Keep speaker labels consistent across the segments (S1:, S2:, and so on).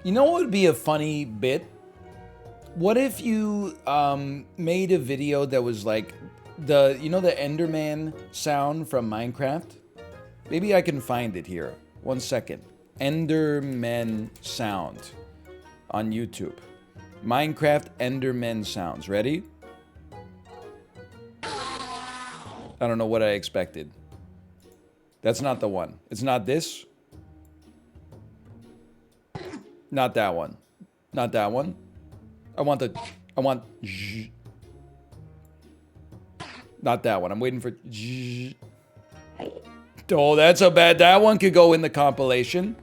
S1: You know what would be a funny bit? What if you made a video that was like the the Enderman sound from Minecraft? Maybe I can find it here. 1 second. Enderman sound on YouTube. Minecraft Enderman sounds. Ready? I don't know what I expected. That's not the one. It's not this. Not that one. Not that one. I want the. I want. Not that one. I'm waiting for. Oh, that's a bad. That one could go in the compilation.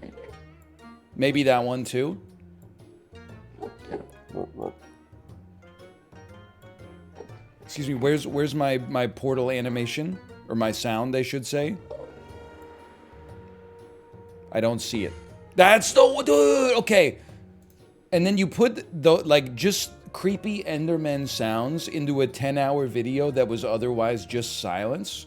S1: Maybe that one too. Excuse me. Where's my portal animation or my sound? I should say. I don't see it. That's the dude. Okay. And then you put the like just creepy Enderman sounds into a 10-hour video that was otherwise just silence.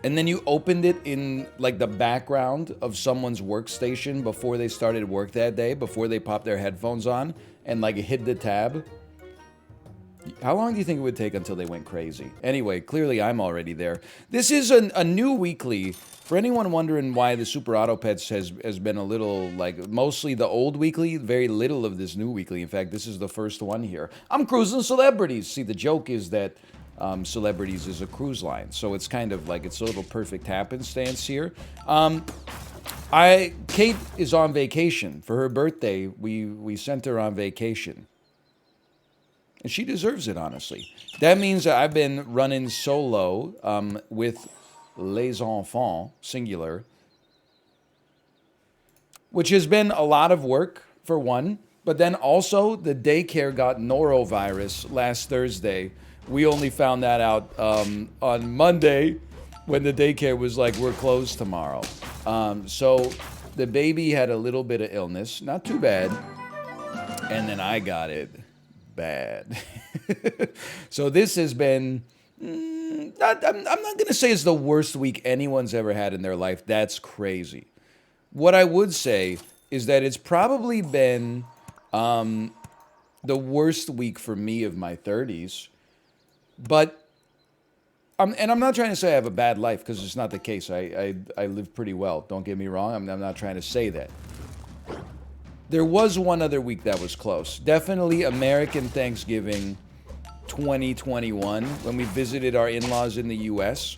S1: And then you opened it in like the background of someone's workstation before they started work that day, before they popped their headphones on and like hit the tab. How long do you think it would take until they went crazy? Anyway, clearly I'm already there. This is a new weekly. For anyone wondering why the Super Auto Pets has been a little, like, mostly the old weekly, very little of this new weekly. In fact, this is the first one here. I'm cruising celebrities. See, the joke is that celebrities is a cruise line. So it's kind of like, it's a little perfect happenstance here. Kate is on vacation. For her birthday, we sent her on vacation. And she deserves it, honestly. That means that I've been running solo with les enfants, singular, which has been a lot of work, for one. But then also, the daycare got norovirus last Thursday. We only found that out on Monday when the daycare was like, we're closed tomorrow. So the baby had a little bit of illness, not too bad. And then I got it bad. So this has been, I'm not going to say it's the worst week anyone's ever had in their life. That's crazy. What I would say is that it's probably been the worst week for me of my 30s. But, and I'm not trying to say I have a bad life, because it's not the case. I live pretty well. Don't get me wrong. I'm not trying to say that. There was one other week that was close. Definitely American Thanksgiving 2021, when we visited our in-laws in the U.S.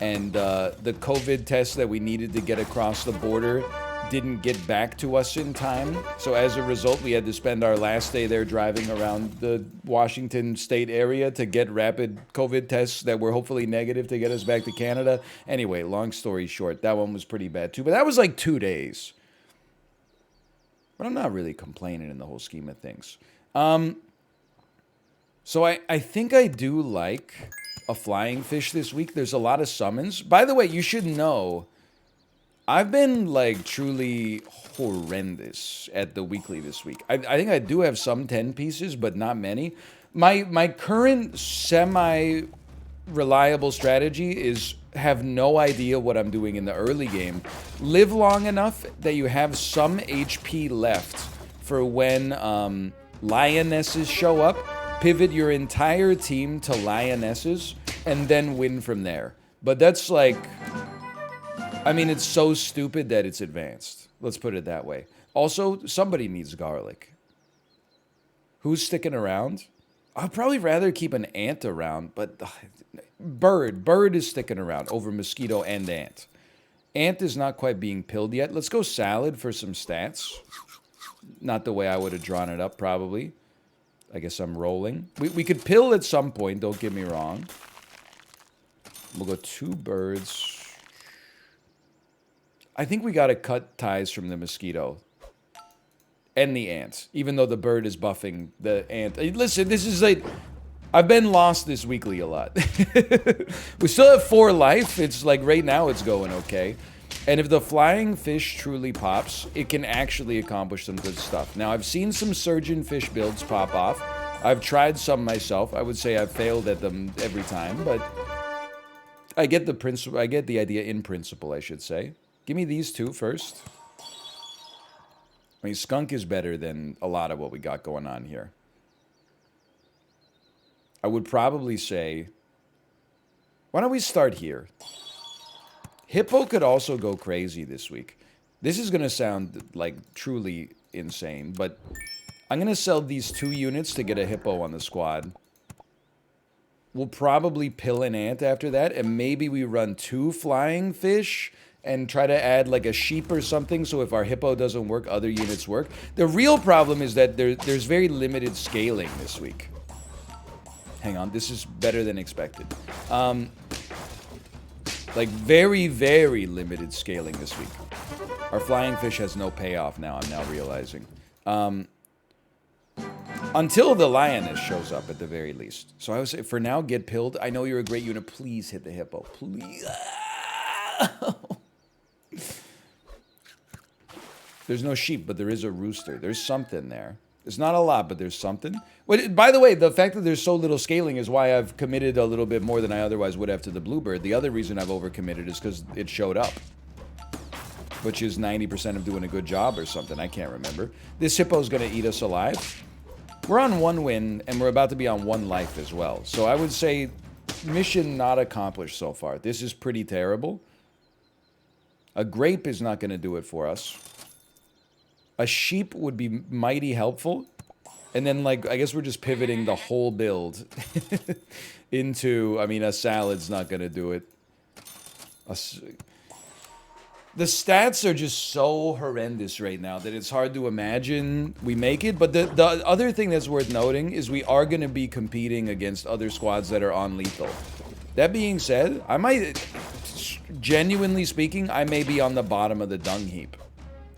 S1: and the COVID test that we needed to get across the border didn't get back to us in time. So as a result, we had to spend our last day there driving around the Washington state area to get rapid COVID tests that were hopefully negative to get us back to Canada. Anyway, long story short, that one was pretty bad too. But that was like 2 days. But I'm not really complaining in the whole scheme of things. So I think I do like a flying fish this week. There's a lot of summons. By the way, you should know, I've been like truly horrendous at the weekly this week. I think I do have some 10 pieces, but not many. My current semi-reliable strategy is have no idea what I'm doing in the early game. Live long enough that you have some HP left for when lionesses show up. Pivot your entire team to lionesses and then win from there. But that's like, I mean, it's so stupid that it's advanced. Let's put it that way. Also, somebody needs garlic. Who's sticking around? I'd probably rather keep an ant around, but bird is sticking around over mosquito and ant. Ant is not quite being pilled yet. Let's go salad for some stats. Not the way I would have drawn it up, probably. I guess I'm rolling. We could pill at some point, don't get me wrong. We'll go 2 birds. I think we got to cut ties from the mosquito. And the ant. Even though the bird is buffing the ant. Listen, this is like, I've been lost this weekly a lot. We still have 4 life. It's like right now it's going okay. And if the flying fish truly pops, it can actually accomplish some good stuff. Now, I've seen some surgeon fish builds pop off. I've tried some myself. I would say I've failed at them every time, but I get the principle. I get the idea in principle, I should say. Give me these 2 first. I mean, skunk is better than a lot of what we got going on here. I would probably say, why don't we start here? Hippo could also go crazy this week. This is going to sound like truly insane, but I'm going to sell these 2 units to get a hippo on the squad. We'll probably pill an ant after that, and maybe we run 2 flying fish and try to add like a sheep or something, so if our hippo doesn't work, other units work. The real problem is that there's very limited scaling this week. Hang on, this is better than expected. Like very, very limited scaling this week. Our flying fish has no payoff now, I'm now realizing. Until the lioness shows up at the very least. So I would say, for now, get pilled. I know you're a great unit. Please hit the hippo. Please. There's no sheep, but there is a rooster. There's something there. It's not a lot, but there's something. By the way, the fact that there's so little scaling is why I've committed a little bit more than I otherwise would have to the bluebird. The other reason I've overcommitted is because it showed up. Which is 90% of doing a good job or something. I can't remember. This hippo's going to eat us alive. We're on 1 win, and we're about to be on 1 life as well. So I would say mission not accomplished so far. This is pretty terrible. A grape is not going to do it for us. A sheep would be mighty helpful. And then, like, I guess we're just pivoting the whole build into, I mean, a salad's not going to do it. The stats are just so horrendous right now that it's hard to imagine we make it. But the other thing that's worth noting is we are going to be competing against other squads that are on lethal. That being said, I might, genuinely speaking, I may be on the bottom of the dung heap.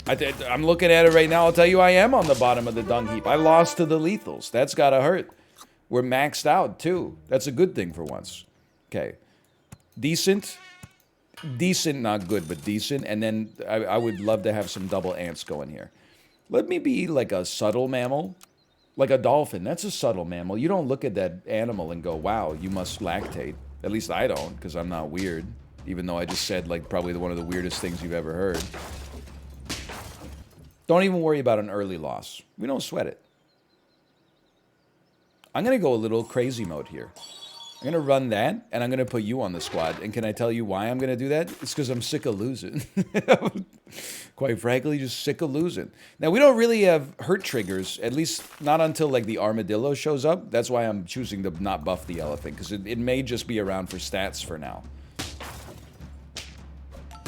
S1: I'm looking at it right now. I'll tell you I am on the bottom of the dung heap. I lost to the lethals. That's gotta hurt. We're maxed out, too. That's a good thing for once. Okay. Decent. Decent, not good, but decent. And then I would love to have some double ants going here. Let me be like a subtle mammal. Like a dolphin. That's a subtle mammal. You don't look at that animal and go, wow, you must lactate. At least I don't, because I'm not weird. Even though I just said, like, probably one of the weirdest things you've ever heard. Don't even worry about an early loss. We don't sweat it. I'm going to go a little crazy mode here. I'm going to run that, and I'm going to put you on the squad. And can I tell you why I'm going to do that? It's because I'm sick of losing. Quite frankly, just sick of losing. Now, we don't really have hurt triggers, at least not until, like, the armadillo shows up. That's why I'm choosing to not buff the elephant, because it may just be around for stats for now.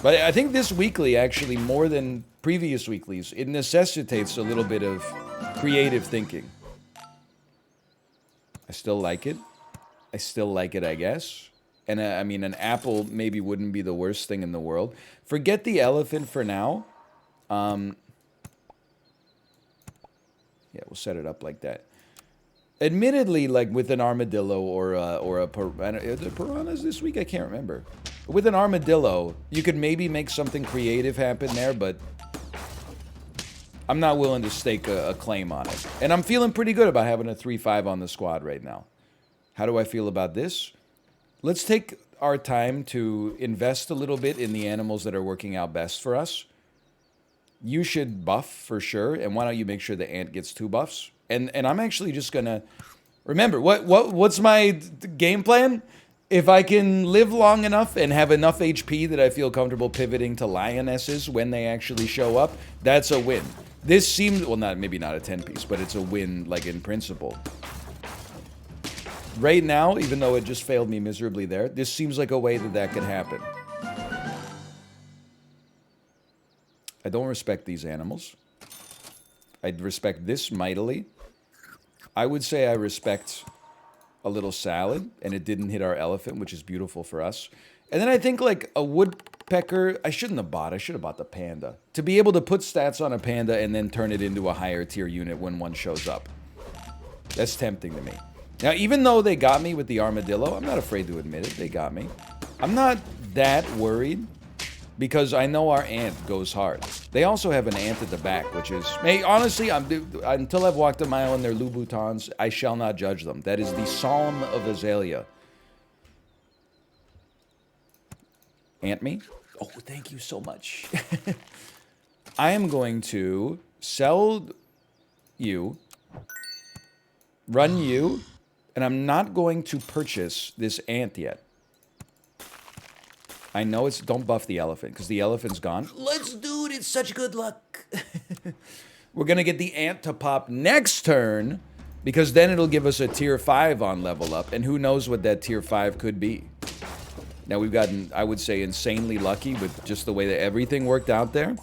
S1: But I think this weekly, actually, more than previous weeklies, it necessitates a little bit of creative thinking. I still like it. I still like it, I guess. And I mean, an apple maybe wouldn't be the worst thing in the world. Forget the elephant for now. Yeah, we'll set it up like that. Admittedly, like with an armadillo or a piranha, are there piranhas this week? I can't remember. With an armadillo, you could maybe make something creative happen there, but I'm not willing to stake a claim on it. And I'm feeling pretty good about having a 3-5 on the squad right now. How do I feel about this? Let's take our time to invest a little bit in the animals that are working out best for us. You should buff for sure, and why don't you make sure the ant gets 2 buffs? And I'm actually just gonna remember what's my game plan? If I can live long enough and have enough HP that I feel comfortable pivoting to lionesses when they actually show up, that's a win. This seems, well, maybe not a 10-piece, but it's a win, like, in principle. Right now, even though it just failed me miserably there, this seems like a way that could happen. I don't respect these animals. I respect this mightily. I would say I respect a little salad, and it didn't hit our elephant, which is beautiful for us. And then I think, like, a woodpecker, I should have bought the panda. To be able to put stats on a panda and then turn it into a higher tier unit when one shows up. That's tempting to me. Now, even though they got me with the armadillo, I'm not afraid to admit it, they got me. I'm not that worried, because I know our ant goes hard. They also have an ant at the back, which is... Hey, honestly, until I've walked a mile in their Louboutins, I shall not judge them. That is the Psalm of Azalea. Ant me? Oh, thank you so much. I am going to sell you, run you, and I'm not going to purchase this ant yet. I know it's... Don't buff the elephant, because the elephant's gone. Let's do it. It's such good luck. We're going to get the ant to pop next turn, because then it'll give us a tier 5 on level up, and who knows what that tier 5 could be. Now, we've gotten, I would say, insanely lucky with just the way that everything worked out there.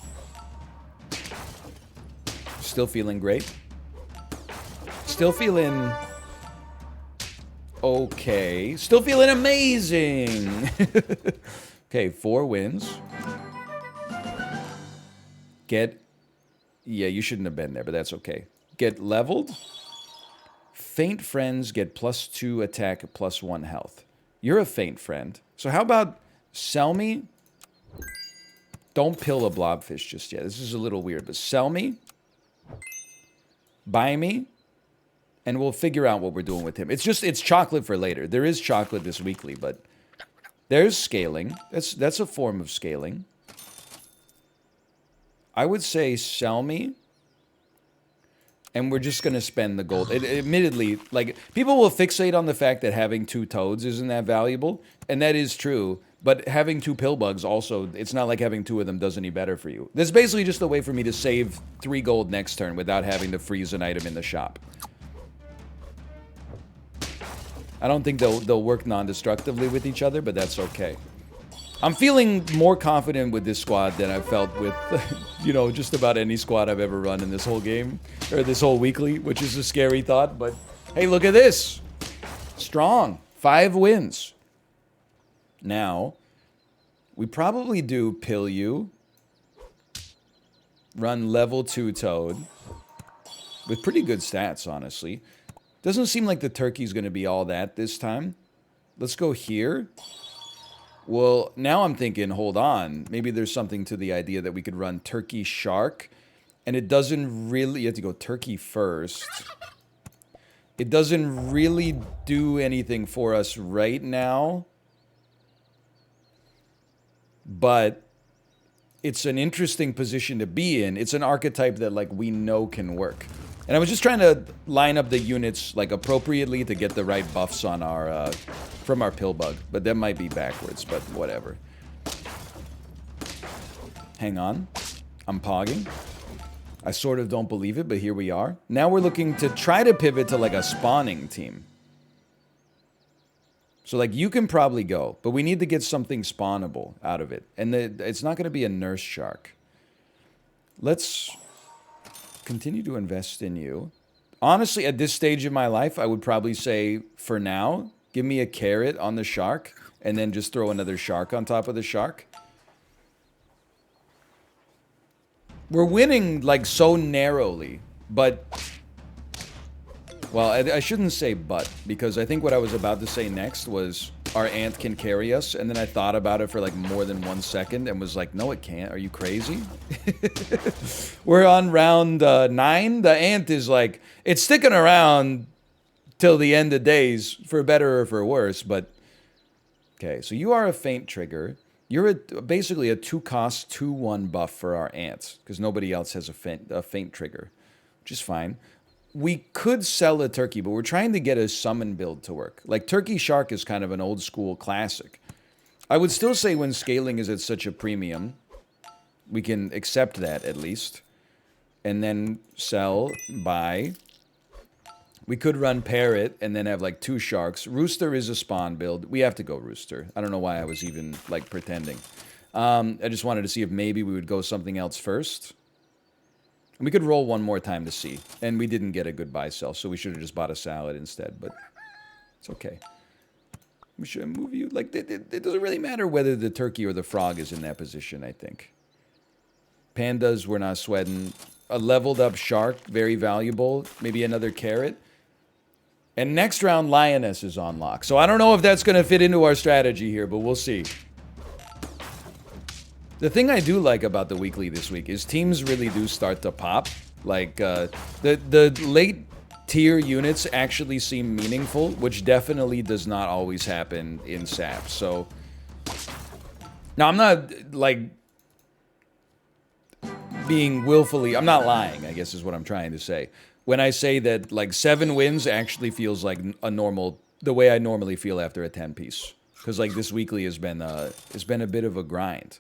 S1: Still feeling great. Still feeling... okay. Still feeling amazing! Okay, 4 wins. Get... yeah, you shouldn't have been there, but that's okay. Get leveled. Faint friends get +2 attack, +1 health. You're a faint friend. So how about sell me? Don't pill a blobfish just yet. This is a little weird, but sell me. Buy me. And we'll figure out what we're doing with him. It's just, it's chocolate for later. There is chocolate this weekly, but there's scaling. That's a form of scaling. I would say sell me. And we're just going to spend the gold. Admittedly, like, people will fixate on the fact that having 2 toads isn't that valuable. And that is true. But having 2 pill bugs also, it's not like having 2 of them does any better for you. This is basically just a way for me to save 3 gold next turn without having to freeze an item in the shop. I don't think they'll work non-destructively with each other, but that's okay. I'm feeling more confident with this squad than I've felt with, you know, just about any squad I've ever run in this whole game. Or this whole weekly, which is a scary thought, but hey, look at this. Strong. 5 wins. Now, we probably do pill you. Run level 2 toad. With pretty good stats, honestly. Doesn't seem like the turkey's going to be all that this time. Let's go here. Well, now I'm thinking, hold on. Maybe there's something to the idea that we could run turkey shark. And it doesn't really... you have to go turkey first. It doesn't really do anything for us right now. But it's an interesting position to be in. It's an archetype that, like, we know can work. And I was just trying to line up the units, like, appropriately to get the right buffs on our, from our pill bug. But that might be backwards, but whatever. Hang on. I'm pogging. I sort of don't believe it, but here we are. Now we're looking to try to pivot to, like, a spawning team. So, like, you can probably go, but we need to get something spawnable out of it. And it's not going to be a nurse shark. Let's... continue to invest in you. Honestly, at this stage of my life, I would probably say, for now, give me a carrot on the shark, and then just throw another shark on top of the shark. We're winning, like, so narrowly, but... well, I shouldn't say but, because I think what I was about to say next was our ant can carry us, and then I thought about it for, like, more than 1 second and was like, no, it can't. Are you crazy? We're on round 9. The ant is, like, it's sticking around till the end of days, for better or for worse, but... okay, so you are a faint trigger. You're basically a 2-cost, 2-1 buff for our ants, because nobody else has a faint trigger, which is fine. We could sell a turkey, but we're trying to get a summon build to work. Like, Turkey Shark is kind of an old school classic. I would still say when scaling is at such a premium, we can accept that at least. And then sell, buy. We could run Parrot and then have, like, 2 sharks. Rooster is a spawn build. We have to go Rooster. I don't know why I was even, like, pretending. I just wanted to see if maybe we would go something else first. And we could roll one more time to see. And we didn't get a good buy sell, so we should have just bought a salad instead. But it's okay. We should move you. Like, it doesn't really matter whether the turkey or the frog is in that position, I think. Pandas, we're not sweating. A leveled up shark, very valuable. Maybe another carrot. And next round, Lioness is on lock. So I don't know if that's going to fit into our strategy here, but we'll see. The thing I do like about the weekly this week is teams really do start to pop. Like, the late tier units actually seem meaningful, which definitely does not always happen in SAP. So, now I'm not, like, being willfully, I'm not lying, I guess is what I'm trying to say. When I say that like 7 wins actually feels like a normal, the way I normally feel after a 10 piece. Because like this weekly has been a bit of a grind.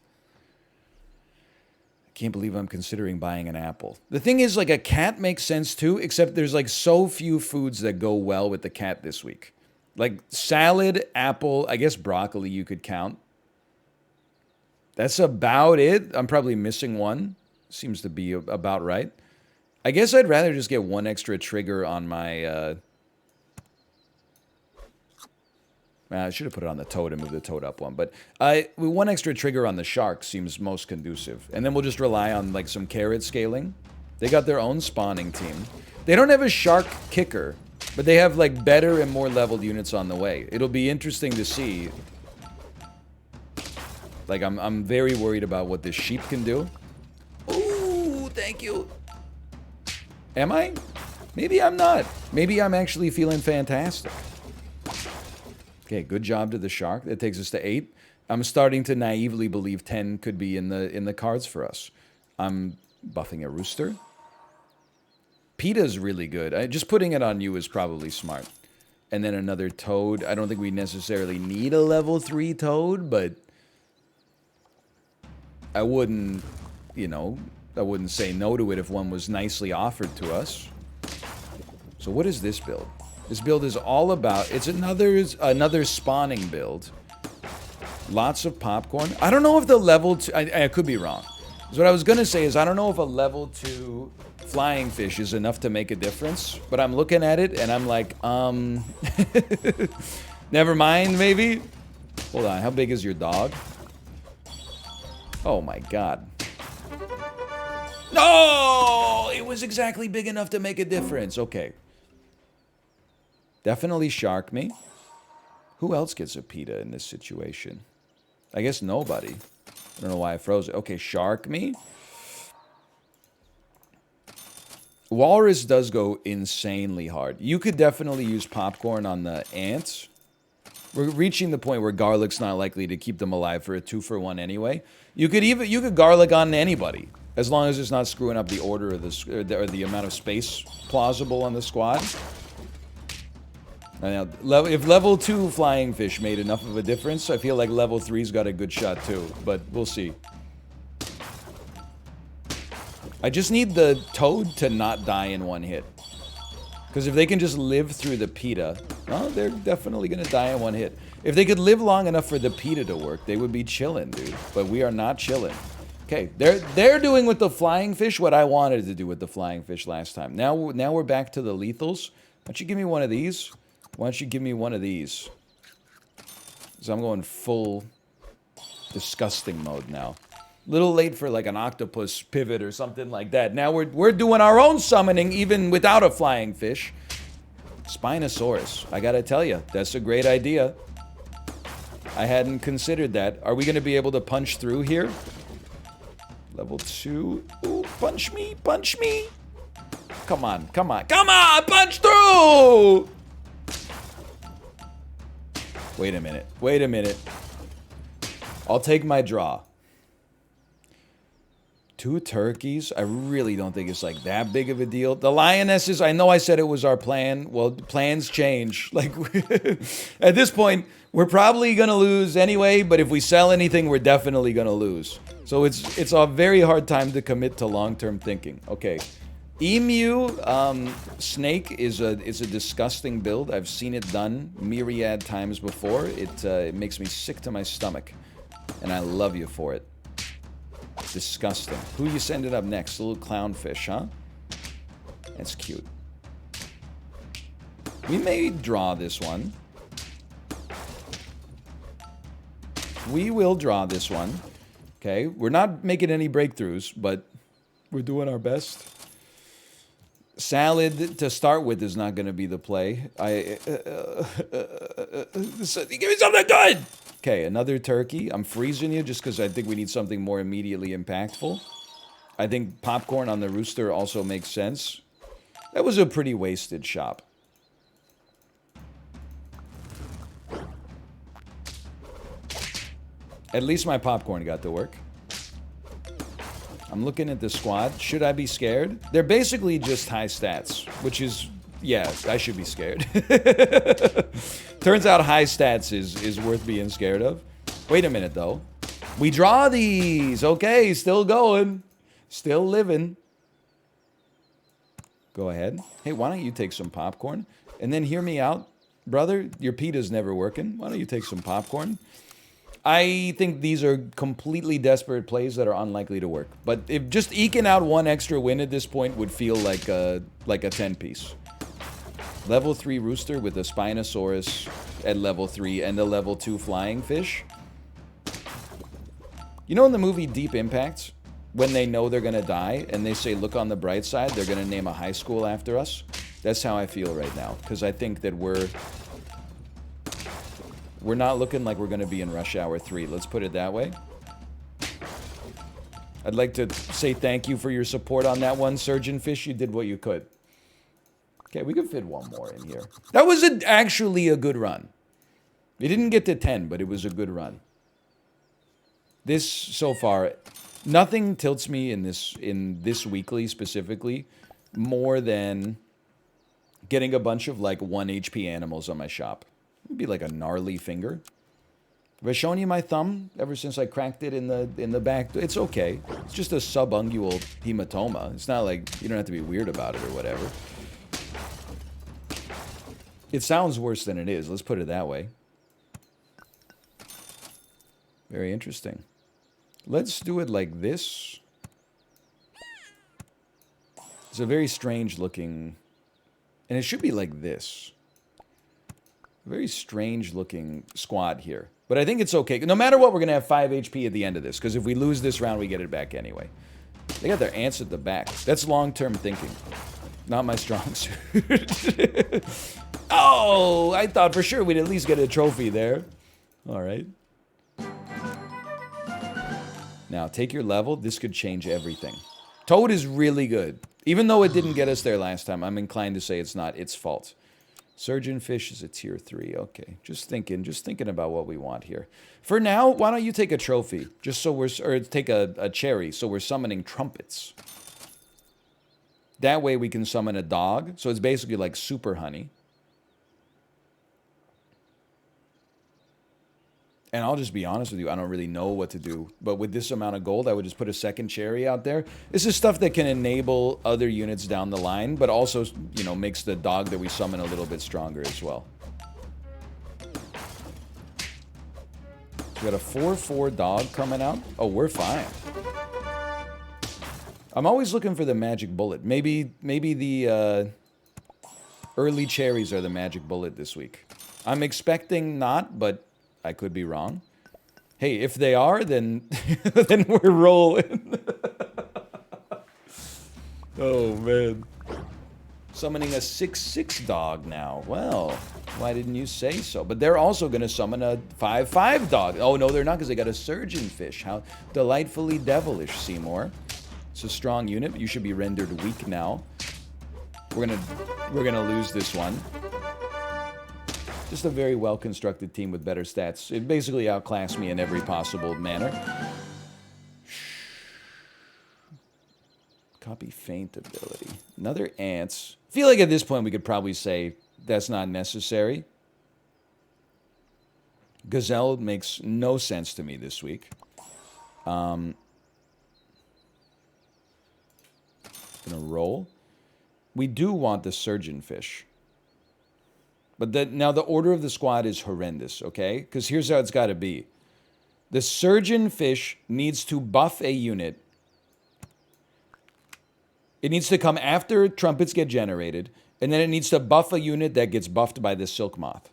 S1: I can't believe I'm considering buying an apple. The thing is, like, a cat makes sense too, except there's like so few foods that go well with the cat this week. Like salad, apple, I guess broccoli you could count. That's about it. I'm probably missing one. Seems to be about right. I guess I'd rather just get one extra trigger on my... I should have put it on the toad and moved the toad up one. But one extra trigger on the shark seems most conducive. And then we'll just rely on like some carrot scaling. They got their own spawning team. They don't have a shark kicker, but they have like better and more leveled units on the way. It'll be interesting to see. Like, I'm very worried about what this sheep can do. Ooh, thank you. Am I? Maybe I'm not. Maybe I'm actually feeling fantastic. Okay, good job to the shark. That takes us to 8. I'm starting to naively believe 10 could be in the cards for us. I'm buffing a rooster. PETA's really good. Just putting it on you is probably smart. And then another toad. I don't think we necessarily need a level 3 toad, but I wouldn't, you know, I wouldn't say no to it if one was nicely offered to us. So what is this build? This build is all about, it's another spawning build. Lots of popcorn. I don't know if the level 2, I could be wrong. So what I was going to say is I don't know if a level 2 flying fish is enough to make a difference. But I'm looking at it and I'm like, never mind, maybe? Hold on, how big is your dog? Oh my god. No! It was exactly big enough to make a difference. Okay. Definitely shark me. Who else gets a PETA in this situation? I guess nobody. I don't know why I froze it. Okay, shark me. Walrus does go insanely hard. You could definitely use popcorn on the ants. We're reaching the point where garlic's not likely to keep them alive for a 2-for-1 anyway. You could garlic on anybody, as long as it's not screwing up the order of or the amount of space plausible on the squad. Now, if level 2 flying fish made enough of a difference, I feel like level 3's got a good shot too, but we'll see. I just need the toad to not die in one hit. Because if they can just live through the PETA, well, they're definitely going to die in one hit. If they could live long enough for the PETA to work, they would be chilling, dude. But we are not chilling. Okay, they're doing with the flying fish what I wanted to do with the flying fish last time. Now we're back to the lethals. Why don't you give me one of these? Why don't you give me one of these? So I'm going full disgusting mode now. Little late for like an octopus pivot or something like that. Now we're doing our own summoning even without a flying fish. Spinosaurus. I gotta tell you, that's a great idea. I hadn't considered that. Are we gonna be able to punch through here? Level 2. Ooh, punch me, punch me. Come on, come on, come on, punch through! Wait a minute, wait a minute. I'll take my draw. 2 turkeys? I really don't think it's like that big of a deal. The lionesses, I know I said it was our plan. Well, plans change. Like, at this point, we're probably going to lose anyway, but if we sell anything, we're definitely going to lose. So it's a very hard time to commit to long-term thinking. Okay. Emu, snake is a disgusting build. I've seen it done myriad times before. It makes me sick to my stomach. And I love you for it. Disgusting. Who you sending up next? A little clownfish, huh? That's cute. We may draw this one. We will draw this one. Okay, we're not making any breakthroughs, but we're doing our best. Salad to start with is not going to be the play. Give me something good! Okay, another turkey. I'm freezing you just because I think we need something more immediately impactful. I think popcorn on the rooster also makes sense. That was a pretty wasted shop. At least my popcorn got to work. I'm looking at the squad. Should I be scared? They're basically just high stats, which is, yeah, I should be scared. Turns out high stats is worth being scared of. Wait a minute, though. We draw these. Okay, still going. Still living. Go ahead. Hey, why don't you take some popcorn? And then hear me out. Brother, your pita's never working. Why don't you take some popcorn? I think these are completely desperate plays that are unlikely to work. But if just eking out one extra win at this point would feel like a 10-piece. Level 3 rooster with a Spinosaurus at level 3 and a level 2 flying fish. You know in the movie Deep Impact, when they know they're going to die and they say, look on the bright side, they're going to name a high school after us? That's how I feel right now. Because I think that we're not looking like we're going to be in Rush Hour 3. Let's put it that way. I'd like to say thank you for your support on that one, Surgeon Fish. You did what you could. Okay, we could fit one more in here. That was actually a good run. We didn't get to 10, but it was a good run. This, so far, nothing tilts me in this weekly specifically more than getting a bunch of, like, 1 HP animals on my shop. It'd be like a gnarly finger. Have I shown you my thumb ever since I cracked it in the back? It's okay. It's just a subungual hematoma. It's not like you don't have to be weird about it or whatever. It sounds worse than it is. Let's put it that way. Very interesting. Let's do it like this. It's a very strange looking... And it should be like this. Very strange looking squad here. But I think it's okay. No matter what, we're going to have 5 HP at the end of this. Because if we lose this round, we get it back anyway. They got their ants at the back. That's long-term thinking. Not my strong suit. Oh, I thought for sure we'd at least get a trophy there. All right. Now, take your level. This could change everything. Toad is really good. Even though it didn't get us there last time, I'm inclined to say it's not its fault. Surgeon Fish is a tier 3. Okay, just thinking about what we want here. For now, why don't you take a trophy? Just so we're, or take a cherry, so we're summoning trumpets. That way we can summon a dog. So it's basically like super honey. And I'll just be honest with you, I don't really know what to do. But with this amount of gold, I would just put a second cherry out there. This is stuff that can enable other units down the line, but also, you know, makes the dog that we summon a little bit stronger as well. We got a 4/4 dog coming out. Oh, we're fine. I'm always looking for the magic bullet. Maybe the early cherries are the magic bullet this week. I'm expecting not, but I could be wrong. Hey, if they are, then then we're rolling. Oh, man. Summoning a 6/6 dog now. Well, why didn't you say so? But they're also going to summon a 5/5 dog. Oh, no, they're not, because they got a Surgeon Fish. How delightfully devilish, Seymour. It's a strong unit. You should be rendered weak now. We're gonna lose this one. Just a very well-constructed team with better stats. It basically outclassed me in every possible manner. Copy feint ability. Another ants. I feel like at this point we could probably say that's not necessary. Gazelle makes no sense to me this week. Gonna roll. We do want the Surgeon Fish. But now the order of the squad is horrendous, okay? Because here's how it's got to be. The Surgeon Fish needs to buff a unit. It needs to come after trumpets get generated, and then it needs to buff a unit that gets buffed by the Silk Moth.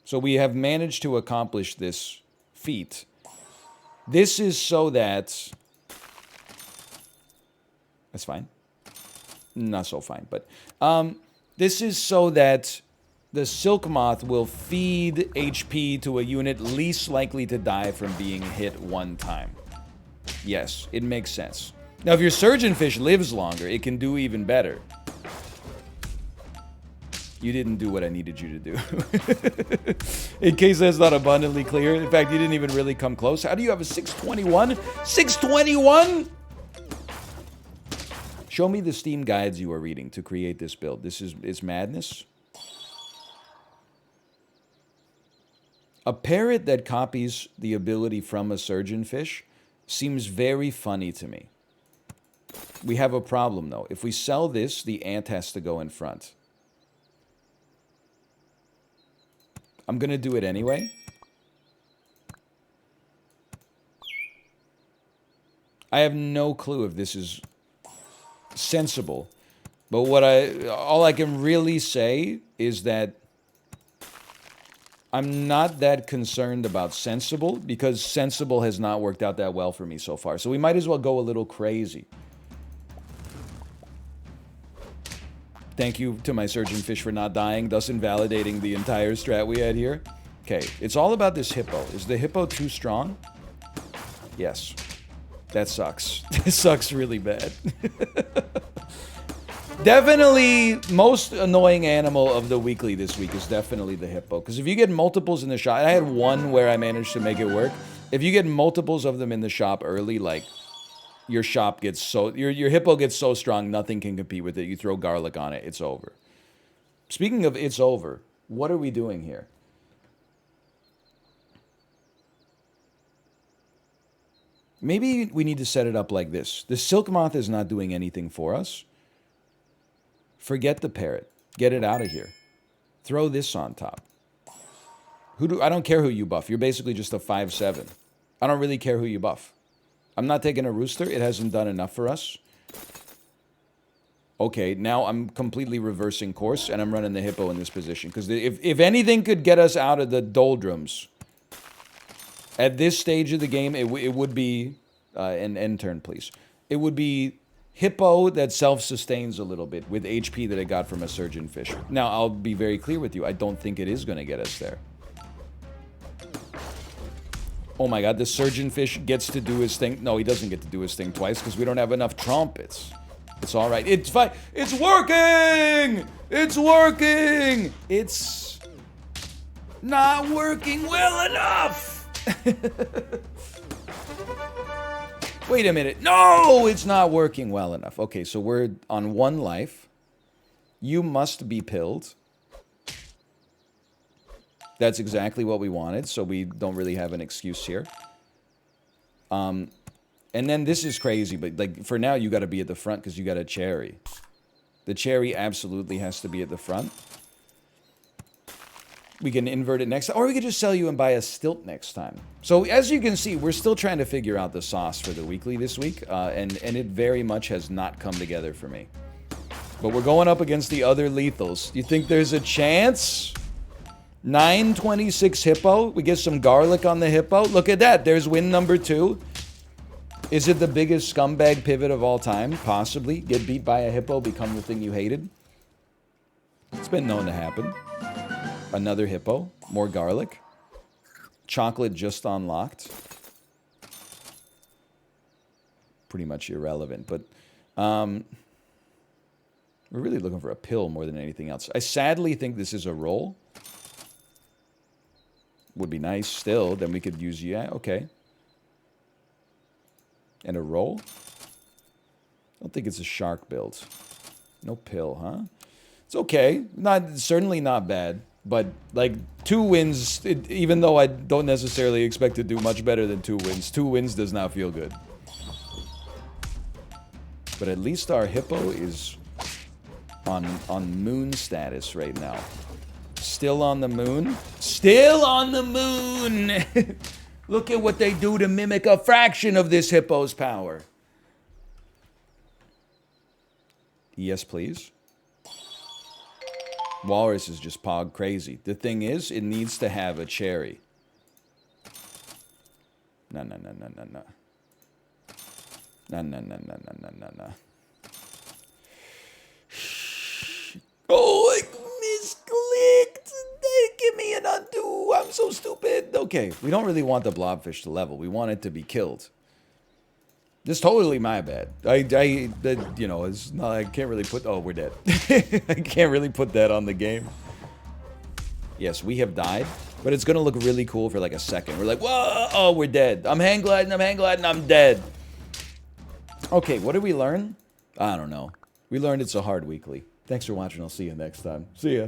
S1: So we have managed to accomplish this feat. This is so that... That's fine. Not so fine, but... this is so that... the Silk Moth will feed HP to a unit least likely to die from being hit one time. Yes, it makes sense. Now, if your Surgeon Fish lives longer, it can do even better. You didn't do what I needed you to do. In case that's not abundantly clear. In fact, you didn't even really come close. How do you have a 621? 621? Show me the Steam guides you are reading to create this build. It's madness. A parrot that copies the ability from a surgeonfish seems very funny to me. We have a problem, though. If we sell this, the ant has to go in front. I'm going to do it anyway. I have no clue if this is sensible. But all I can really say is that I'm not that concerned about sensible, because sensible has not worked out that well for me so far. So we might as well go a little crazy. Thank you to my surgeonfish for not dying, thus invalidating the entire strat we had here. Okay, it's all about this hippo. Is the hippo too strong? Yes. That sucks. This sucks really bad. Definitely, most annoying animal of the weekly this week is definitely the hippo. Because if you get multiples in the shop, I had one where I managed to make it work. If you get multiples of them in the shop early, like, your shop gets so... Your hippo gets so strong, nothing can compete with it. You throw garlic on it, it's over. Speaking of it's over, what are we doing here? Maybe we need to set it up like this. The silk moth is not doing anything for us. Forget the parrot. Get it out of here. Throw this on top. I don't care who you buff. You're basically just a 5/7. I don't really care who you buff. I'm not taking a rooster. It hasn't done enough for us. Okay, now I'm completely reversing course, and I'm running the hippo in this position. Because if anything could get us out of the doldrums, at this stage of the game, it would be... an end turn, please. It would be hippo that self-sustains a little bit with HP that it got from a surgeonfish. Now, I'll be very clear with you. I don't think it is going to get us there. Oh my god, the surgeonfish gets to do his thing. No, he doesn't get to do his thing twice because we don't have enough trumpets. It's all right. It's fine. It's working! It's working! It's not working well enough! Wait a minute. No, it's not working well enough. Okay, so we're on 1 life. You must be pilled. That's exactly what we wanted, so we don't really have an excuse here. And then this is crazy, but like for now you got to be at the front because you got a cherry. The cherry absolutely has to be at the front. We can invert it next time, or we could just sell you and buy a stilt next time. So as you can see, we're still trying to figure out the sauce for the weekly this week, and it very much has not come together for me. But we're going up against the other lethals. You think there's a chance? 926 hippo. We get some garlic on the hippo. Look at that. There's win number 2. Is it the biggest scumbag pivot of all time? Possibly. Get beat by a hippo, become the thing you hated. It's been known to happen. Another hippo. More garlic. Chocolate just unlocked. Pretty much irrelevant, but we're really looking for a pill more than anything else. I sadly think this is a roll. Would be nice still. Then we could use... Yeah, okay. And a roll? I don't think it's a shark build. No pill, huh? It's okay. Certainly not bad. But, like, 2 wins, even though I don't necessarily expect to do much better than 2 wins, 2 wins does not feel good. But at least our hippo is on moon status right now. Still on the moon? Still on the moon! Look at what they do to mimic a fraction of this hippo's power. Yes, please. Walrus is just pog crazy. The thing is, it needs to have a cherry. No. No. Oh, I misclicked. Give me an undo. I'm so stupid. Okay, we don't really want the blobfish to level. We want it to be killed. This is totally my bad. You know, it's not, I can't really put... Oh, we're dead. I can't really put that on the game. Yes, we have died, but it's going to look really cool for like a second. We're like, whoa, oh, we're dead. I'm hang gliding, I'm dead. Okay, what did we learn? I don't know. We learned it's a hard weekly. Thanks for watching. I'll see you next time. See ya.